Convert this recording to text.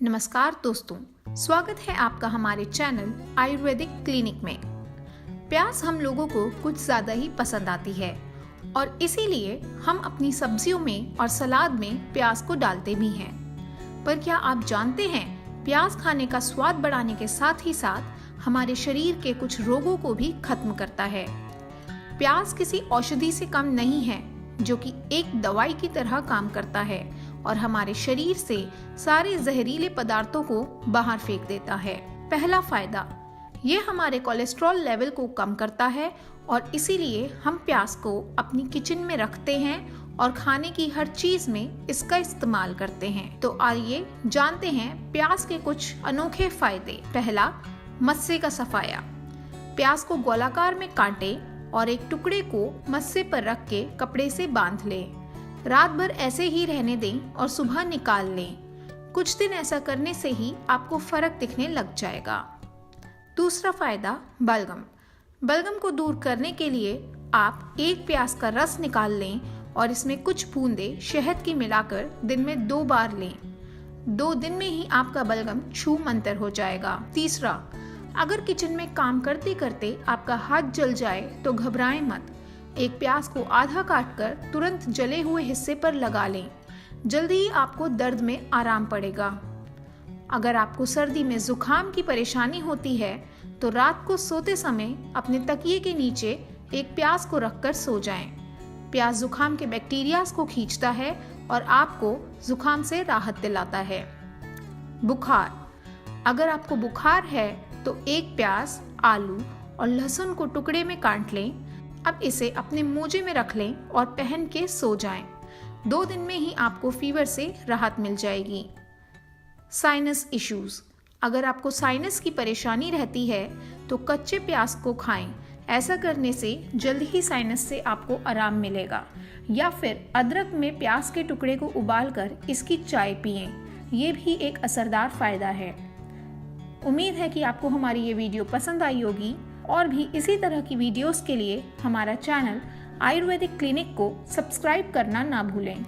नमस्कार दोस्तों, स्वागत है आपका हमारे चैनल आयुर्वेदिक क्लिनिक में। प्याज हम लोगों को कुछ ज़्यादा ही पसंद आती है और इसीलिए हम अपनी सब्जियों में और सलाद में प्याज को डालते भी हैं। पर क्या आप जानते हैं, प्याज खाने का स्वाद बढ़ाने के साथ ही साथ हमारे शरीर के कुछ रोगों को भी खत्म करता है। प्याज किसी औषधि से कम नहीं है, जो कि एक दवाई की तरह काम करता है और हमारे शरीर से सारे जहरीले पदार्थों को बाहर फेंक देता है। पहला फायदा, ये हमारे कोलेस्ट्रॉल लेवल को कम करता है और इसीलिए हम प्याज को अपनी किचन में रखते हैं और खाने की हर चीज में इसका इस्तेमाल करते हैं। तो आइए जानते हैं प्याज के कुछ अनोखे फायदे। पहला, मस्से का सफाया। प्याज को गोलाकार में काटें और एक टुकड़े को मस्से पर रख के कपड़े से बांध लें। रात भर ऐसे ही रहने दें और सुबह निकाल लें। कुछ दिन ऐसा करने से ही आपको फर्क दिखने लग जाएगा। दूसरा फायदा, बलगम। बलगम को दूर करने के लिए आप एक प्याज का रस निकाल लें और इसमें कुछ बूंदे शहद की मिलाकर दिन में 2 बार लें। 2 दिन में ही आपका बलगम छूमंतर हो जाएगा। तीसरा, अगर किचन में काम करते करते आपका हाथ जल जाए तो घबराएं मत। एक प्याज को आधा काटकर तुरंत जले हुए हिस्से पर लगा लें। जल्दी ही आपको दर्द में आराम पड़ेगा। अगर आपको सर्दी में जुकाम की परेशानी होती है तो रात को सोते समय अपने तकिए के नीचे एक प्याज को रखकर सो जाएं। प्याज जुकाम के बैक्टीरिया को खींचता है और आपको जुकाम से राहत दिलाता है। बुखार। अगर आपको बुखार है तो एक प्याज, आलू और लहसुन को टुकड़े में काट लें। अब इसे अपने मोजे में रख लें और पहन के सो जाएं। 2 दिन में ही आपको फीवर से राहत मिल जाएगी। Sinus issues. अगर आपको साइनस की परेशानी रहती है तो कच्चे प्याज को खाएं। ऐसा करने से जल्द ही साइनस से आपको आराम मिलेगा। या फिर अदरक में प्याज के टुकड़े को उबालकर इसकी चाय पिएं। ये भी एक असरदार फायदा है। उम्मीद है कि आपको हमारी ये वीडियो पसंद आई होगी और भी इसी तरह की वीडियोस के लिए हमारा चैनल आयुर्वेदिक क्लिनिक को सब्सक्राइब करना ना भूलें।